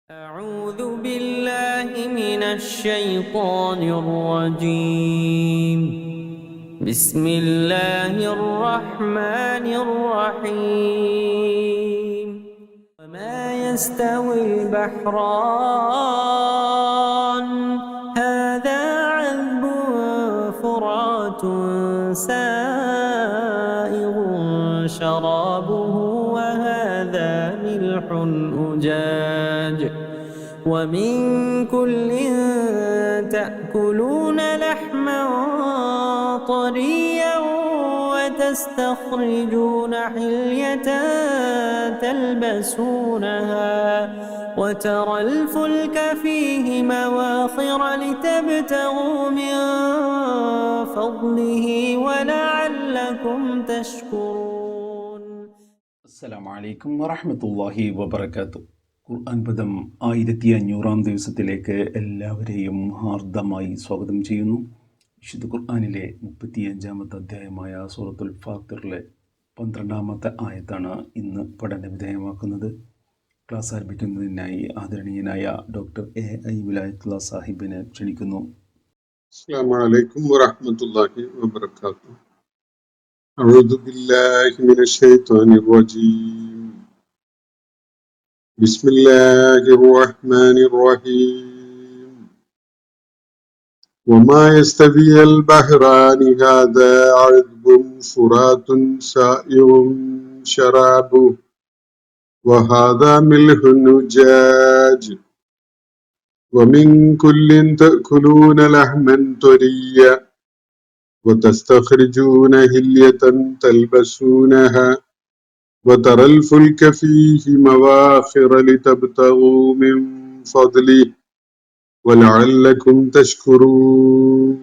أعوذ بالله من الشيطان الرجيم. بسم الله الرحمن الرحيم. وما يستوي البحران هذا عذب فرات سائغ شرابه وهذا ملح أجاج ومن كل تأكلون لحما طريا وتستخرجون حلية تلبسونها وترى الفلك فيه مواخر لتبتغوا من فضله ولعلكم تشكرون. السلام عليكم ورحمة الله وبركاته. ഖുർആൻ പദം 1500 ദിവസത്തിലേക്ക് എല്ലാവരെയും ഹാർദമായി സ്വാഗതം ചെയ്യുന്നു. വിശുദ്ധ ഖുർആനിലെ 35-ാമത്തെ അധ്യായമായ സൂറത്തുൽ ഫാത്തിറിലെ 12-ാമത്തെ ആയത്താണ് ഇന്ന് പഠന വിധേയമാക്കുന്നത്. ക്ലാസ് ആരംഭിക്കുന്നതിനായി ആദരണീയനായ ഡോക്ടർ A.I. വിലായത്തുള്ള സാഹിബിനെ ക്ഷണിക്കുന്നു. അസ്സലാമു അലൈക്കും വറഹ്മത്തുള്ളാഹി വബറകാതുഹു. അഊദു ബില്ലാഹി മിനശ് ശൈത്വാനിർ റജീം. ബിസ്മില്ലാഹിർ റഹ്മാനിർ റഹീം. വമാ യസ്തവിയൽ ബഹ്റാനി ഹാദാ അദ്ബുൻ ഫുറാത്തുൻ സായിഉൻ ശറാബു വഹാദാ മിൽഹുൻ ഉജാജ് ومن كل تأكلون لحما طريا وتستخرجون حلية تلبسونها وترى الفلك فيه مواخر لتبتغوا من فضله ولعلكم تشكرون.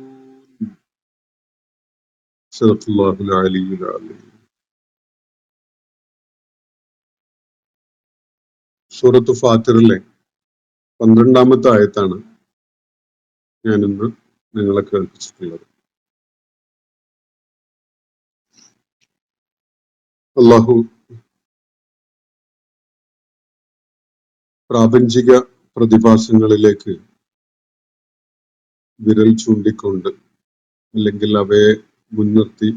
صدق الله العلي العظيم. സൂറത്ത് ഫാത്തിറിലെ 12-ാമത്തെ ആയത്താണ് ഞാനിന്ന് നിങ്ങളെ കേൾപ്പിച്ചിട്ടുള്ളത്. അല്ലാഹു പ്രാപഞ്ചിക പ്രതിഭാസങ്ങളിലേക്ക് വിരൽ ചൂണ്ടിക്കൊണ്ട് അല്ലെങ്കിൽ അവയെ മുൻനിർത്തി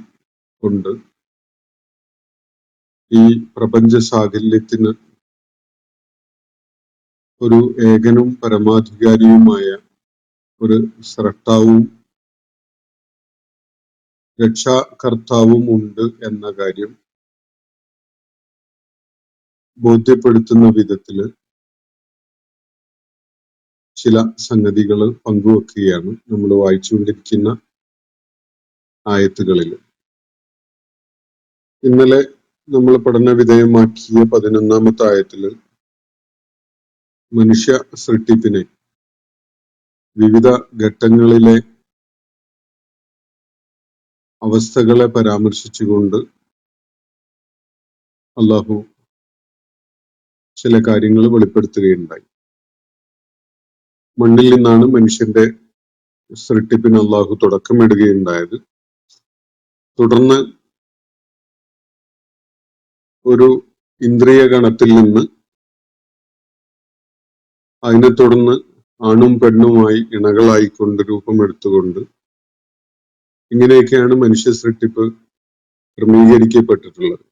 കൊണ്ട് ഈ പ്രപഞ്ച സാകല്യത്തിന് ഒരു ഏകനും പരമാധികാരിയുമായ ഒരു സ്രഷ്ടാവും രക്ഷാകർത്താവും ഉണ്ട് എന്ന കാര്യം ബോധ്യപ്പെടുത്തുന്ന വിധത്തില് ചില സംഗതികൾ പങ്കുവെക്കുകയാണ് നമ്മൾ വായിച്ചുകൊണ്ടിരിക്കുന്ന ആയത്തുകളിൽ. ഇന്നലെ നമ്മൾ പഠന വിധേയമാക്കിയ 11-ാമത്തെ ആയത്തില് മനുഷ്യ സൃഷ്ടിപ്പിനെ വിവിധ ഘട്ടങ്ങളിലെ അവസ്ഥകളെ പരാമർശിച്ചുകൊണ്ട് അല്ലാഹു ചില കാര്യങ്ങൾ വെളിപ്പെടുത്തുകയുണ്ടായി. മണ്ണിൽ നിന്നാണ് മനുഷ്യന്റെ സൃഷ്ടിപ്പിന് അല്ലാഹു തുടക്കമിടുകയുണ്ടായത്. തുടർന്ന് ഒരു ഇന്ദ്രിയ ഗണത്തിൽ നിന്ന് അതിനെ തുടർന്ന് ആണും പെണ്ണുമായി ഇണകളായിക്കൊണ്ട് രൂപമെടുത്തുകൊണ്ട് ഇങ്ങനെയൊക്കെയാണ് മനുഷ്യ സൃഷ്ടിപ്പ് ക്രമീകരിക്കപ്പെട്ടിട്ടുള്ളത്.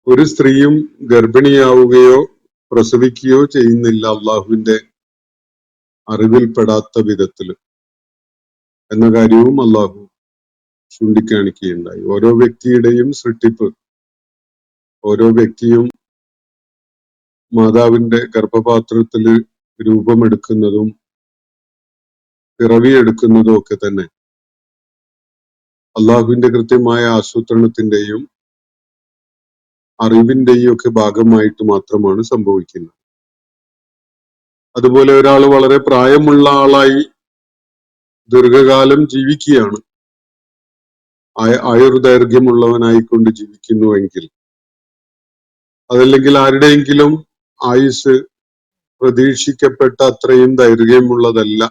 ഒരു സ്ത്രീയും ഗർഭിണിയാവുകയോ പ്രസവിക്കുകയോ ചെയ്യുന്നില്ല അള്ളാഹുവിന്റെ അറിവിൽപ്പെടാത്ത വിധത്തില് എന്ന കാര്യവും അള്ളാഹു ചൂണ്ടിക്കാണിക്കുകയുണ്ടായി. ഓരോ വ്യക്തിയുടെയും സൃഷ്ടിപ്പ്, ഓരോ വ്യക്തിയും മാതാവിന്റെ ഗർഭപാത്രത്തില് രൂപമെടുക്കുന്നതും പിറവിയെടുക്കുന്നതും ഒക്കെ തന്നെ അള്ളാഹുവിന്റെ കൃത്യമായ ആസൂത്രണത്തിന്റെയും അറിവിന്റെയും ഒക്കെ ഭാഗമായിട്ട് മാത്രമാണ് സംഭവിക്കുന്നത്. അതുപോലെ ഒരാൾ വളരെ പ്രായമുള്ള ആളായി ദീർഘകാലം ജീവിക്കുകയാണ്, ആയുർദൈർഘ്യമുള്ളവനായിക്കൊണ്ട് ജീവിക്കുന്നുവെങ്കിൽ, അതല്ലെങ്കിൽ ആരുടെയെങ്കിലും ആയുസ് പ്രതീക്ഷിക്കപ്പെട്ട അത്രയും ദൈർഘ്യമുള്ളതല്ല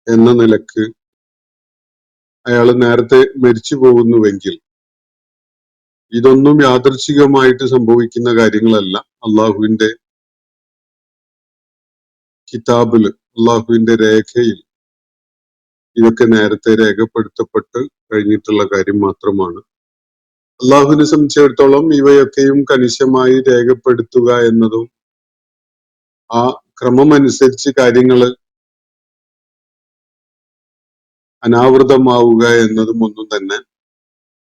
എന്ന നിലക്ക് അയാൾ നേരത്തെ മരിച്ചു പോകുന്നുവെങ്കിൽ ഇതൊന്നും യാദൃച്ഛികമായിട്ട് സംഭവിക്കുന്ന കാര്യങ്ങളല്ല. അള്ളാഹുവിന്റെ കിതാബില്, അള്ളാഹുവിന്റെ രേഖയിൽ ഇതൊക്കെ നേരത്തെ രേഖപ്പെടുത്തപ്പെട്ട് കഴിഞ്ഞിട്ടുള്ള കാര്യം മാത്രമാണ്. അള്ളാഹുവിനെ സംബന്ധിച്ചിടത്തോളം ഇവയൊക്കെയും കണിശമായി രേഖപ്പെടുത്തുക എന്നതും ആ ക്രമമനുസരിച്ച് കാര്യങ്ങൾ അനാവൃതമാവുക എന്നതും ഒന്നും തന്നെ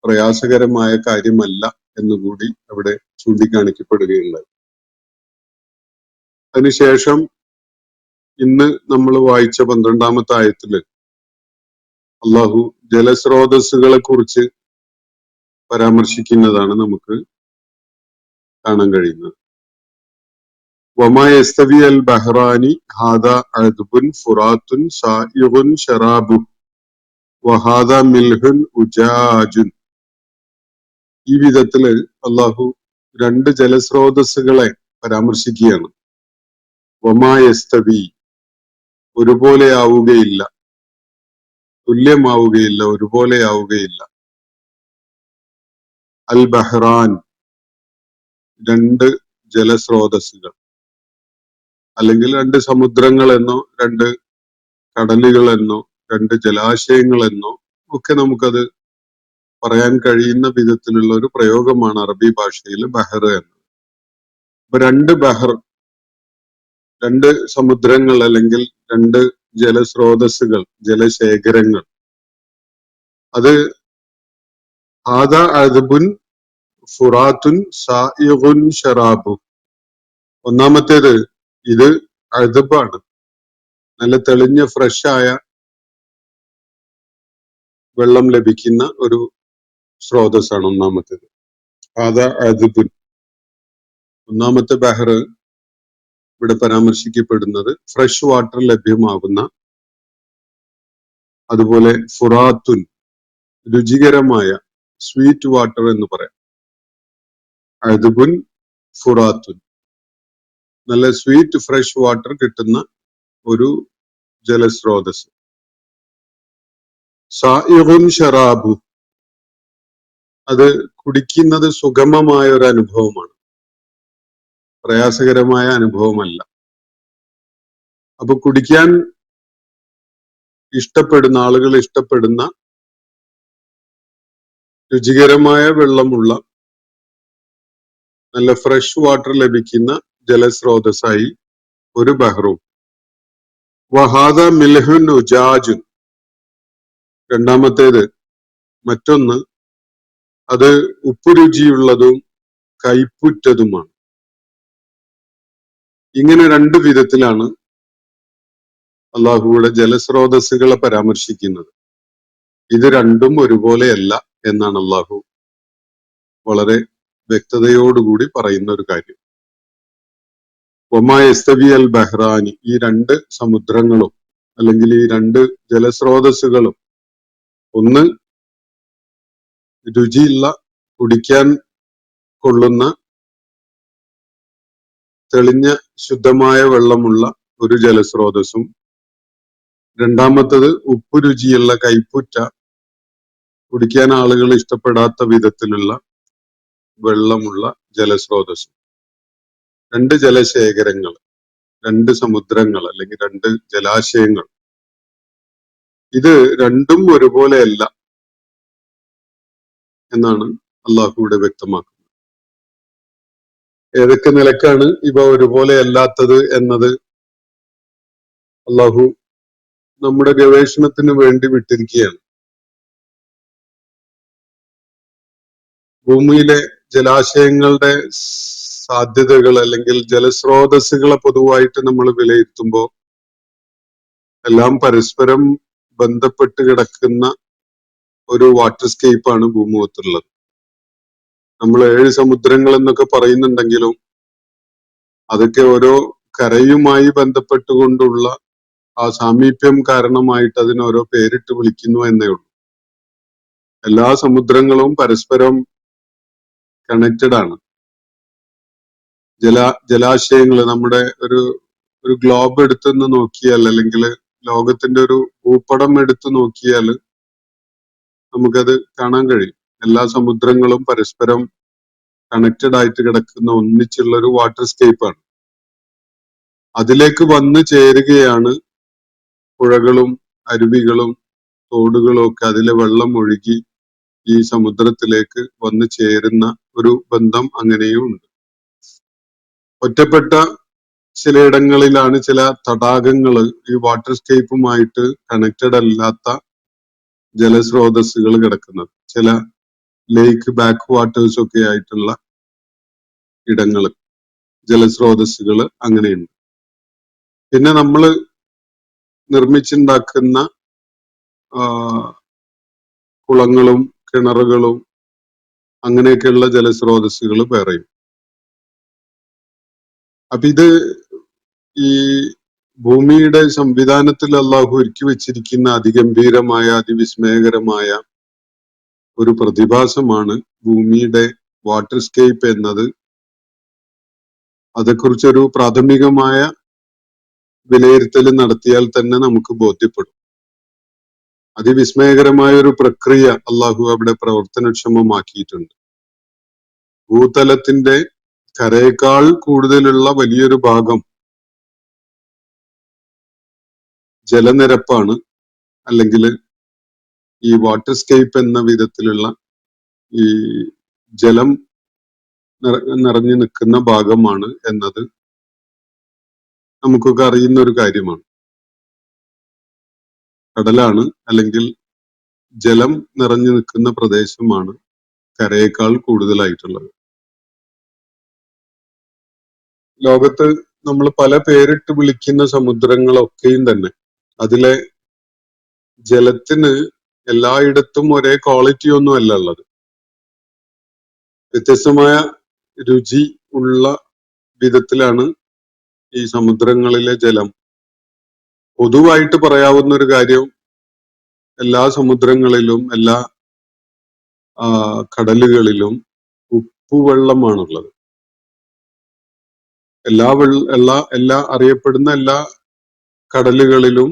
പ്രയാസകരമായ കാര്യമല്ല എന്നുകൂടി അവിടെ ചൂണ്ടിക്കാണിക്കപ്പെടുകയുണ്ടായി. അതിനുശേഷം ഇന്ന് നമ്മൾ വായിച്ച 12-ാമത്തെ ആയത്തില് അള്ളാഹു ജലസ്രോതസ്സുകളെ കുറിച്ച് പരാമർശിക്കുന്നതാണ് നമുക്ക് കാണാൻ കഴിയുന്നത്. വമാ യസ്തവി അൽ ബഹ്റാനി ഹാദാ അദ്ബുൻ ഫുറാത്തുൻ സായിഗുൻ ശറാബു വഹാദാ മിൽഹുൻ ഉജാജുൻ. ഈ വിധത്തില് അള്ളാഹു രണ്ട് ജലസ്രോതസ്സുകളെ പരാമർശിക്കുകയാണ്. വമാ യസ്തവി, ഒരുപോലെയാവുകയില്ല, തുല്യമാവുകയില്ല, ഒരുപോലെയാവുകയില്ല. അൽ ബഹ്റാൻ, രണ്ട് ജലസ്രോതസ്സുകൾ, അല്ലെങ്കിൽ രണ്ട് സമുദ്രങ്ങളെന്നോ രണ്ട് കടലുകളെന്നോ രണ്ട് ജലാശയങ്ങളെന്നോ ഒക്കെ നമുക്കത് പറയാൻ കഴിയുന്ന വിധത്തിലുള്ള ഒരു പ്രയോഗമാണ് അറബി ഭാഷയിൽ ബഹർ എന്നത്. അപ്പൊ രണ്ട് ബഹർ, രണ്ട് സമുദ്രങ്ങൾ അല്ലെങ്കിൽ രണ്ട് ജലസ്രോതസ്സുകൾ, ജലശേഖരങ്ങൾ, അത് ഹാദാ അദ്ബുൻ ഫുറാത്തുൻ സായിഗുൻ ശറാബു. ഒന്നാമത്തേത് ഇത് അദ്ബാണ്, നല്ല തെളിഞ്ഞ ഫ്രഷായ വെള്ളം ലഭിക്കുന്ന ഒരു സ്രോതസ്സാണ് ഒന്നാമത്തേത്. ഹാദാ അദ്ബുൻ. ഒന്നാമത്തെ ബഹർ ഇവിടെ പരാമർശിക്കപ്പെടുന്നത് ഫ്രഷ് വാട്ടർ ലഭ്യമാകുന്ന, അതുപോലെ ഫുറാത്തുൻ, രുചികരമായ സ്വീറ്റ് വാട്ടർ എന്ന് പറയാം. അദ്ബുൻ ഫുറാത്തുൻ, നല്ല സ്വീറ്റ് ഫ്രഷ് വാട്ടർ കിട്ടുന്ന ഒരു ജലസ്രോതസ്. സായിഗുൻ ഷറാബു, അത് കുടിക്കുന്നത് സുഗമമായ ഒരു അനുഭവമാണ്, പ്രയാസകരമായ അനുഭവമല്ല. അപ്പൊ കുടിക്കാൻ ഇഷ്ടപ്പെടുന്ന ആളുകൾ ഇഷ്ടപ്പെടുന്ന രുചികരമായ വെള്ളമുള്ള നല്ല ഫ്രഷ് വാട്ടർ ലഭിക്കുന്ന ജലസ്രോതസ്സായി ഒരു ബഹ്റും. വഹാദ മിൽഹുൻ ഉജാജുൻ, രണ്ടാമത്തേത് മറ്റൊന്ന് അത് ഉപ്പുരുചിയുള്ളതും കൈപ്പുറ്റതുമാണ്. ഇങ്ങനെ രണ്ട് വിധത്തിലാണ് അള്ളാഹുവിടെ ജലസ്രോതസ്സുകളെ പരാമർശിക്കുന്നത്. ഇത് രണ്ടും ഒരുപോലെയല്ല എന്നാണ് അള്ളാഹു വളരെ വ്യക്തതയോടുകൂടി പറയുന്ന ഒരു കാര്യം. ഒമാ യസ്തവി അൽ ബഹ്റാനി, ഈ രണ്ട് സമുദ്രങ്ങളും അല്ലെങ്കിൽ ഈ രണ്ട് ജലസ്രോതസ്സുകളും, ഒന്ന് രുചിയുള്ള, കുടിക്കാൻ കൊള്ളുന്ന തെളിഞ്ഞ ശുദ്ധമായ വെള്ളമുള്ള ഒരു ജലസ്രോതസ്സും, രണ്ടാമത്തത് ഉപ്പുരുചിയുള്ള കൈപ്പുറ്റ, കുടിക്കാൻ ആളുകൾ ഇഷ്ടപ്പെടാത്ത വിധത്തിലുള്ള വെള്ളമുള്ള ജലസ്രോതസ്സും. രണ്ട് ജലശേഖരങ്ങൾ, രണ്ട് സമുദ്രങ്ങൾ അല്ലെങ്കിൽ രണ്ട് ജലാശയങ്ങൾ, ഇത് രണ്ടും ഒരുപോലെയല്ല എന്നാണ് അള്ളാഹു ഇവിടെ വ്യക്തമാക്കുന്നത്. ഏതൊക്കെ നിലക്കാണ് ഇവ ഒരുപോലെ അല്ലാത്തത് എന്നത് അള്ളാഹു നമ്മുടെ ഗവേഷണത്തിന് വേണ്ടി വിട്ടിരിക്കുകയാണ്. ഭൂമിയിലെ ജലാശയങ്ങളുടെ സാധ്യതകൾ അല്ലെങ്കിൽ ജലസ്രോതസ്സുകളെ പൊതുവായിട്ട് നമ്മൾ വിലയിരുത്തുമ്പോൾ എല്ലാം പരസ്പരം ബന്ധപ്പെട്ട് കിടക്കുന്ന ഒരു വാട്ടർസ്കേപ്പാണ് ഭൂമുഖത്തുള്ളത്. നമ്മൾ 7 സമുദ്രങ്ങൾ എന്നൊക്കെ പറയുന്നുണ്ടെങ്കിലും അതൊക്കെ ഓരോ കരയുമായി ബന്ധപ്പെട്ടുകൊണ്ടുള്ള ആ സാമീപ്യം കാരണമായിട്ട് അതിന് ഓരോ പേരിട്ട് വിളിക്കുന്നു എന്നേ ഉള്ളൂ. എല്ലാ സമുദ്രങ്ങളും പരസ്പരം കണക്റ്റഡ് ആണ്. ജലാശയങ്ങൾ, നമ്മുടെ ഒരു ഗ്ലോബ് എടുത്തെന്ന് നോക്കിയാൽ അല്ലെങ്കിൽ ലോകത്തിന്റെ ഒരു ഭൂപടം എടുത്ത് നോക്കിയാൽ നമുക്കത് കാണാൻ കഴിയും. എല്ലാ സമുദ്രങ്ങളും പരസ്പരം കണക്റ്റഡ് ആയിട്ട് കിടക്കുന്ന ഒന്നിച്ചുള്ള ഒരു വാട്ടർസ്കേപ്പാണ്. അതിലേക്ക് വന്നു ചേരുകയാണ് പുഴകളും അരുവികളും തോടുകളും ഒക്കെ. അതിലെ വെള്ളം ഒഴുകി ഈ സമുദ്രത്തിലേക്ക് വന്നു ചേരുന്ന ഒരു ബന്ധം അങ്ങനെയും ഉണ്ട്. ഒറ്റപ്പെട്ട ചിലയിടങ്ങളിലാണ് ചില തടാകങ്ങൾ ഈ വാട്ടർ സ്കേപ്പുമായിട്ട് കണക്റ്റഡ് അല്ലാത്ത ജലസ്രോതസ്സുകൾ കിടക്കുന്നത്. ചില ലേക്ക് ബാക്ക് വാട്ടേഴ്സ് ഒക്കെ ആയിട്ടുള്ള ഇടങ്ങൾ, ജലസ്രോതസ്സുകൾ അങ്ങനെയുണ്ട്. പിന്നെ നമ്മൾ നിർമ്മിച്ചുണ്ടാക്കുന്ന കുളങ്ങളും കിണറുകളും അങ്ങനെയൊക്കെയുള്ള ജലസ്രോതസ്സുകൾ വേറെയും. അപ്പൊ ഇത് ഈ ഭൂമിയുടെ സംവിധാനത്തിൽ അള്ളാഹു ഒരുക്കി വെച്ചിരിക്കുന്ന അതിഗംഭീരമായ അതിവിസ്മയകരമായ ഒരു പ്രതിഭാസമാണ് ഭൂമിയുടെ വാട്ടർ സ്കേപ്പ് എന്നത്. അതേക്കുറിച്ചൊരു പ്രാഥമികമായ വിലയിരുത്തൽ നടത്തിയാൽ തന്നെ നമുക്ക് ബോധ്യപ്പെടും. അതിവിസ്മയകരമായ ഒരു പ്രക്രിയ അള്ളാഹു അവിടെ പ്രവർത്തനക്ഷമമാക്കിയിട്ടുണ്ട്. ഭൂതലത്തിന്റെ കരയേക്കാൾ കൂടുതലുള്ള വലിയൊരു ഭാഗം ജലനിരപ്പാണ്, അല്ലെങ്കിൽ ഈ വാട്ടർ സ്കേപ്പ് എന്ന വിധത്തിലുള്ള ഈ ജലം നിറഞ്ഞു നിൽക്കുന്ന ഭാഗമാണ് എന്നത് നമുക്കൊക്കെ അറിയുന്ന ഒരു കാര്യമാണ്. കടലാണ് അല്ലെങ്കിൽ ജലം നിറഞ്ഞു നിൽക്കുന്ന പ്രദേശമാണ് കരയേക്കാൾ കൂടുതലായിട്ടുള്ളത്. ലോകത്ത് നമ്മൾ പല പേരിട്ട് വിളിക്കുന്ന സമുദ്രങ്ങളൊക്കെയും തന്നെ അതിലെ ജലത്തിന് എല്ലായിടത്തും ഒരേ ക്വാളിറ്റി ഒന്നും അല്ല ഉള്ളത്. വ്യത്യസ്തമായ രുചി ഉള്ള വിധത്തിലാണ് ഈ സമുദ്രങ്ങളിലെ ജലം. പൊതുവായിട്ട് പറയാവുന്ന ഒരു കാര്യം, എല്ലാ സമുദ്രങ്ങളിലും എല്ലാ കടലുകളിലും ഉപ്പുവെള്ളമാണുള്ളത്. എല്ലാ അറിയപ്പെടുന്ന എല്ലാ കടലുകളിലും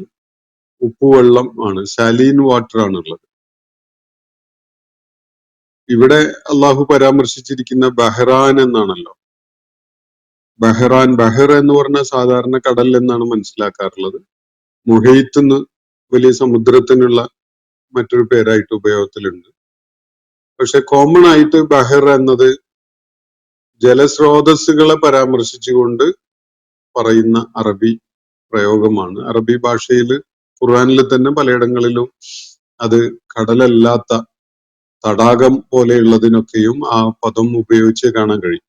ഉപ്പുവെള്ളം ആണ്, സാലീൻ വാട്ടർ ആണുള്ളത്. ഇവിടെ അള്ളാഹു പരാമർശിച്ചിരിക്കുന്ന ബഹ്റാൻ എന്നാണല്ലോ. ബഹർ എന്ന് പറഞ്ഞാൽ സാധാരണ കടൽ എന്നാണ് മനസ്സിലാക്കാറുള്ളത്. മുഹൈത്ത് വലിയ സമുദ്രത്തിനുള്ള മറ്റൊരു പേരായിട്ട് ഉപയോഗത്തിലുണ്ട്. പക്ഷെ കോമൺ ആയിട്ട് ബഹർ എന്നത് ജലസ്രോതസ്സുകളെ പരാമർശിച്ചുകൊണ്ട് പറയുന്ന അറബി പ്രയോഗമാണ്. അറബി ഭാഷയിൽ ഖുർആനിൽ തന്നെ പലയിടങ്ങളിലും അത് കടലല്ലാത്ത തടാകം പോലെയുള്ളതിനൊക്കെയും ആ പദം ഉപയോഗിച്ച് കാണാൻ കഴിയും.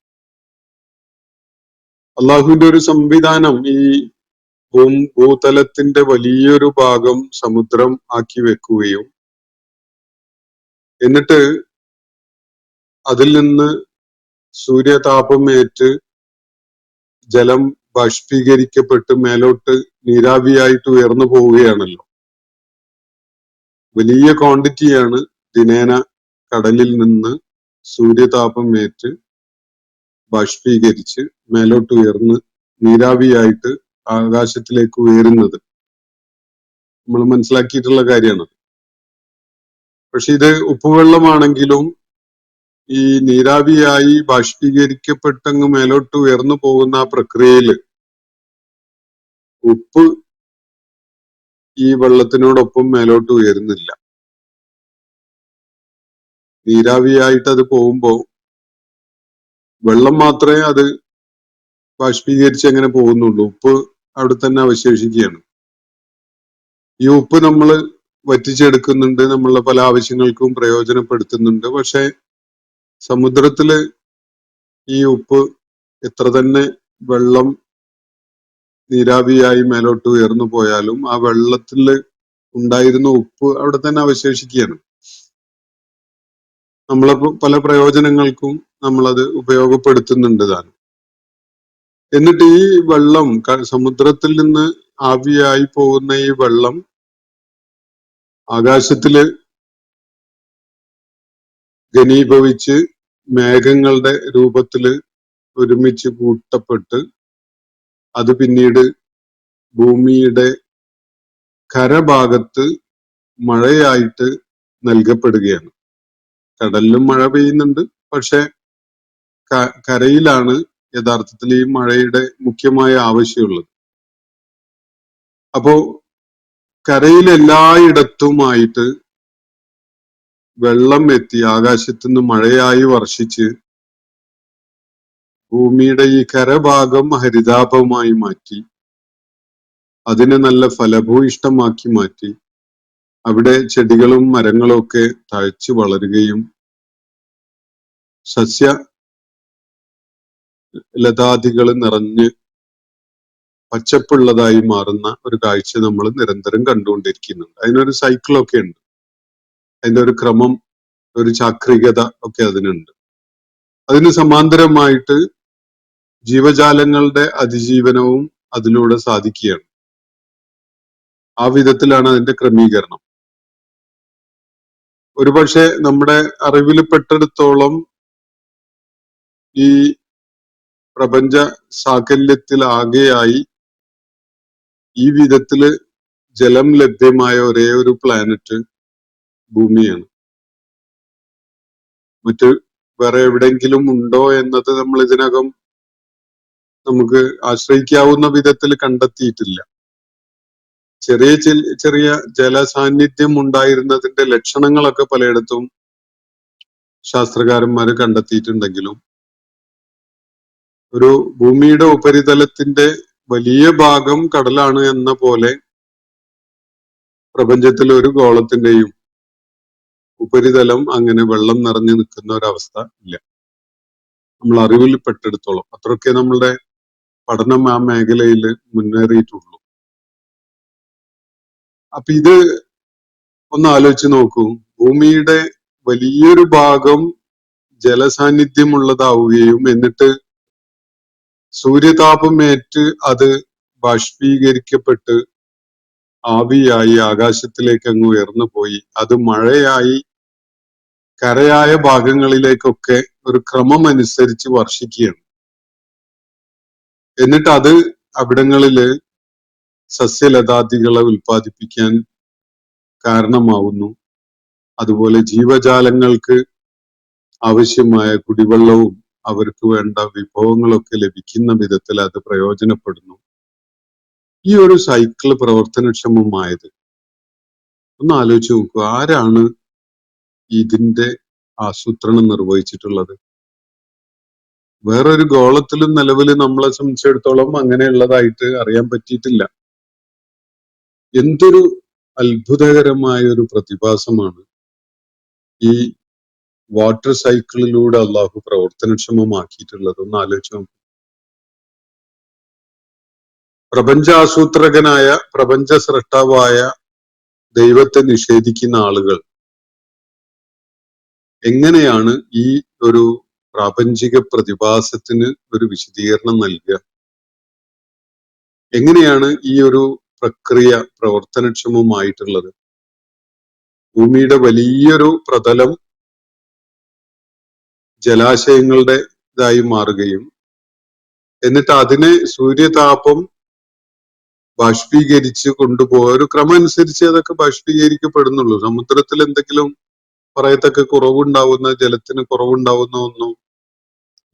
അള്ളാഹുവിന്റെ ഒരു സംവിധാനം ഈ ഭൂതലത്തിന്റെ വലിയൊരു ഭാഗം സമുദ്രം ആക്കി വെക്കുകയും എന്നിട്ട് അതിൽ നിന്ന് സൂര്യതാപമേറ്റ് ജലം ബാഷ്പീകരിക്കപ്പെട്ട് മേലോട്ട് നീരാവിയായിട്ട് ഉയർന്നു പോവുകയാണല്ലോ. വലിയ ക്വാണ്ടിറ്റിയാണ് ദിനേന കടലിൽ നിന്ന് സൂര്യതാപമേറ്റ് ബാഷ്പീകരിച്ച് മേലോട്ട് ഉയർന്ന് നീരാവിയായിട്ട് ആകാശത്തിലേക്ക് ഉയരുന്നത്. നമ്മൾ മനസ്സിലാക്കിയിട്ടുള്ള കാര്യമാണ്. പക്ഷെ ഇത് ഉപ്പുവെള്ളമാണെങ്കിലും ഈ നീരാവിയായി ബാഷ്പീകരിക്കപ്പെട്ടങ്ങ് മേലോട്ട് ഉയർന്നു പോകുന്ന ആ പ്രക്രിയയില് ഉപ്പ് ഈ വെള്ളത്തിനോടൊപ്പം മേലോട്ട് ഉയരുന്നില്ല. നീരാവിയായിട്ട് അത് പോകുമ്പോ വെള്ളം മാത്രമേ അത് ബാഷ്പീകരിച്ച് അങ്ങനെ പോകുന്നുള്ളൂ. ഉപ്പ് അവിടെ തന്നെ അവശേഷിക്കുകയാണ്. ഈ ഉപ്പ് നമ്മൾ വറ്റിച്ചെടുക്കുന്നുണ്ട്, നമ്മളുടെ പല ആവശ്യങ്ങൾക്കും പ്രയോജനപ്പെടുത്തുന്നുണ്ട്. പക്ഷെ സമുദ്രത്തില് ഈ ഉപ്പ് എത്ര തന്നെ വെള്ളം നീരാവിയായി മേലോട്ട് ഉയർന്നു പോയാലും ആ വെള്ളത്തിൽ ഉണ്ടായിരുന്ന ഉപ്പ് അവിടെ തന്നെ അവശേഷിക്കുകയാണ്. നമ്മളെ പല പ്രയോജനങ്ങൾക്കും നമ്മളത് ഉപയോഗപ്പെടുത്തുന്നുണ്ട് താനും. എന്നിട്ട് ഈ വെള്ളം സമുദ്രത്തിൽ നിന്ന് ആവിയായി പോകുന്ന ഈ വെള്ളം ആകാശത്തില് ഘനീഭവിച്ച് മേഘങ്ങളുടെ രൂപത്തില് ഒരുമിച്ച് കൂട്ടപ്പെട്ട് അത് പിന്നീട് ഭൂമിയുടെ കരഭാഗത്ത് മഴയായിട്ട് നൽകപ്പെടുകയാണ്. കടലിലും മഴ പെയ്യുന്നുണ്ട്, പക്ഷെ കരയിലാണ് യഥാർത്ഥത്തിൽ ഈ മഴയുടെ മുഖ്യമായ ആവശ്യമുള്ളത്. അപ്പോ കരയിൽ എല്ലായിടത്തുമായിട്ട് വെള്ളം എത്തി ആകാശത്തുനിന്ന് മഴയായി വർഷിച്ച് ഭൂമിയുടെ ഈ കരഭാഗം ഹരിതാഭമായി മാറ്റി, അതിനെ നല്ല ഫലഭൂയിഷ്ടമാക്കി മാറ്റി, അവിടെ ചെടികളും മരങ്ങളും ഒക്കെ തഴച്ചു വളരുകയും സസ്യ ലതാദികൾ നിറഞ്ഞ് പച്ചപ്പുള്ളതായി മാറുന്ന ഒരു കാഴ്ച നമ്മൾ നിരന്തരം കണ്ടുകൊണ്ടിരിക്കുന്നുണ്ട്. അതിനൊരു സൈക്കിളൊക്കെ ഉണ്ട്, അതിന്റെ ഒരു ക്രമം, ഒരു ചാക്രികത ഒക്കെ അതിനുണ്ട്. അതിന് സമാന്തരമായിട്ട് ജീവജാലങ്ങളുടെ അതിജീവനവും അതിലൂടെ സാധിക്കുകയാണ്. ആ വിധത്തിലാണ് അതിന്റെ ക്രമീകരണം. ഒരുപക്ഷെ നമ്മുടെ അറിവിൽ പെട്ടെടുത്തോളം ഈ പ്രപഞ്ച സാകല്യത്തിലാകെയായി ഈ വിധത്തില് ജലം ലഭ്യമായ ഒരേ ഒരു പ്ലാനറ്റ് ഭൂമിയാണ്. മറ്റ് വേറെ എവിടെയെങ്കിലും ഉണ്ടോ എന്നത് നമ്മൾ ഇതിനകം നമുക്ക് ആശ്രയിക്കാവുന്ന വിധത്തിൽ കണ്ടെത്തിയിട്ടില്ല. ചെറിയ ചെറിയ ജലസാന്നിധ്യം ഉണ്ടായിരുന്നതിന്റെ ലക്ഷണങ്ങളൊക്കെ പലയിടത്തും ശാസ്ത്രകാരന്മാര് കണ്ടെത്തിയിട്ടുണ്ടെങ്കിലും ഒരു ഭൂമിയുടെ ഉപരിതലത്തിന്റെ വലിയ ഭാഗം കടലാണ് എന്ന പോലെ പ്രപഞ്ചത്തിലെ ഒരു ഗോളത്തിന്റെയും ഉപരിതലം അങ്ങനെ വെള്ളം നിറഞ്ഞു നിൽക്കുന്ന ഒരവസ്ഥ ഇല്ല, നമ്മൾ അറിവിൽ പെട്ടെടുത്തോളം. അത്രയൊക്കെ നമ്മളുടെ പഠനം ആ മേഖലയിൽ മുന്നേറിയിട്ടുള്ളൂ. അപ്പൊ ഇത് ഒന്ന് ആലോചിച്ച് നോക്കൂ. ഭൂമിയുടെ വലിയൊരു ഭാഗം ജലസാന്നിധ്യമുള്ളതാവുകയും എന്നിട്ട് സൂര്യതാപമേറ്റ് അത് ബാഷ്പീകരിക്കപ്പെട്ട് ആവിയായി ആകാശത്തിലേക്ക് അങ്ങ് ഉയർന്നു പോയി അത് മഴയായി കരയായ ഭാഗങ്ങളിലേക്കൊക്കെ ഒരു ക്രമം അനുസരിച്ച് വർഷിക്കുകയാണ്. എന്നിട്ട് അത് അവിടങ്ങളില് സസ്യലതാദികളെ ഉൽപ്പാദിപ്പിക്കാൻ കാരണമാവുന്നു. അതുപോലെ ജീവജാലങ്ങൾക്ക് ആവശ്യമായ കുടിവെള്ളവും അവർക്ക് വേണ്ട വിഭവങ്ങളൊക്കെ ലഭിക്കുന്ന വിധത്തിൽ അത് പ്രയോജനപ്പെടുന്നു. ഈ ഒരു സൈക്കിൾ പ്രവർത്തനക്ഷമമായത് ഒന്ന് ആലോചിച്ച് നോക്കുക. ആരാണ് ഇതിന്റെ ആസൂത്രണം നിർവഹിച്ചിട്ടുള്ളത്? വേറൊരു ഗോളത്തിലും നിലവിൽ നമ്മളെ സംബന്ധിച്ചിടത്തോളം അങ്ങനെയുള്ളതായിട്ട് അറിയാൻ പറ്റിയിട്ടില്ല. എന്തൊരു അത്ഭുതകരമായ ഒരു പ്രതിഭാസമാണ് ഈ വാട്ടർ സൈക്കിളിലൂടെ അള്ളാഹു പ്രവർത്തനക്ഷമമാക്കിയിട്ടുള്ളത്. ഒന്ന് ആലോചിച്ച് നോക്കും. പ്രപഞ്ചാസൂത്രകനായ പ്രപഞ്ച സൃഷ്ടാവായ ദൈവത്തെ നിഷേധിക്കുന്ന ആളുകൾ എങ്ങനെയാണ് ഈ ഒരു പ്രാപഞ്ചിക പ്രതിഭാസത്തിന് ഒരു വിശദീകരണം നൽകുക? എങ്ങനെയാണ് ഈ ഒരു പ്രക്രിയ പ്രവർത്തനക്ഷമമായിട്ടുള്ളത്? ഭൂമിയുടെ വലിയൊരു പ്രതലം ജലാശയങ്ങളുടെ ഇതായി മാറുകയും എന്നിട്ട് അതിനെ സൂര്യതാപം ബാഷ്പീകരിച്ച് കൊണ്ടുപോയ ഒരു ക്രമം അനുസരിച്ച് അതൊക്കെ ബാഷ്പീകരിക്കപ്പെടുന്നുള്ളൂ. സമുദ്രത്തിൽ എന്തെങ്കിലും പറയത്തക്ക കുറവുണ്ടാവുന്ന, ജലത്തിന് കുറവുണ്ടാവുന്ന ഒന്നും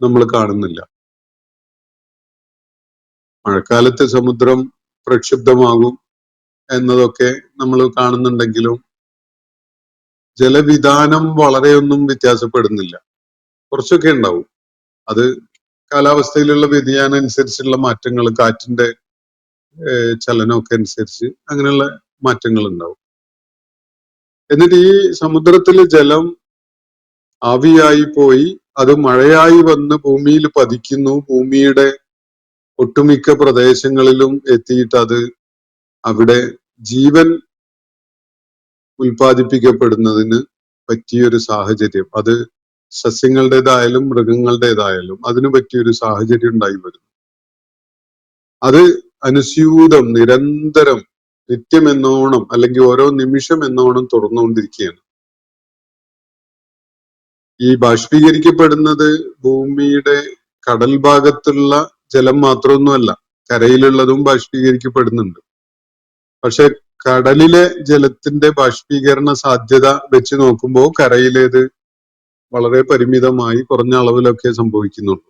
നമ്മൾ കാണുന്നില്ല. മഴക്കാലത്ത് സമുദ്രം പ്രക്ഷുബ്ധമാകും എന്നതൊക്കെ നമ്മൾ കാണുന്നുണ്ടെങ്കിലും ജലവിധാനം വളരെയൊന്നും വ്യത്യാസപ്പെടുന്നില്ല. കുറച്ചൊക്കെ ഉണ്ടാവും. അത് കാലാവസ്ഥയിലുള്ള വ്യതിയാനം അനുസരിച്ചുള്ള മാറ്റങ്ങൾ, കാറ്റിന്റെ ചലനമൊക്കെ അനുസരിച്ച് അങ്ങനെയുള്ള മാറ്റങ്ങൾ ഉണ്ടാവും. എന്നിട്ട് ഈ സമുദ്രത്തിലെ ജലം ആവിയായി പോയി അത് മഴയായി വന്ന് ഭൂമിയിൽ പതിക്കുന്നു. ഭൂമിയുടെ ഒട്ടുമിക്ക പ്രദേശങ്ങളിലും എത്തിയിട്ട് അത് അവിടെ ജീവൻ ഉൽപ്പാദിപ്പിക്കപ്പെടുന്നതിന് പറ്റിയൊരു സാഹചര്യം, അത് സസ്യങ്ങളുടേതായാലും മൃഗങ്ങളുടേതായാലും അതിനു പറ്റിയൊരു സാഹചര്യം ഉണ്ടായി വരുന്നു. അത് അനുസ്യൂതം നിരന്തരം നിത്യം എന്നോണം അല്ലെങ്കിൽ ഓരോ നിമിഷം എന്നോണം തുറന്നുകൊണ്ടിരിക്കുകയാണ്. ഈ ബാഷ്പീകരിക്കപ്പെടുന്നത് ഭൂമിയുടെ കടൽ ഭാഗത്തുള്ള ജലം മാത്രമൊന്നുമല്ല, കരയിലുള്ളതും ബാഷ്പീകരിക്കപ്പെടുന്നുണ്ട്. പക്ഷെ കടലിലെ ജലത്തിന്റെ ബാഷ്പീകരണ സാധ്യത വെച്ച് നോക്കുമ്പോൾ കരയിലേത് വളരെ പരിമിതമായി കുറഞ്ഞ അളവിലൊക്കെ സംഭവിക്കുന്നുള്ളൂ.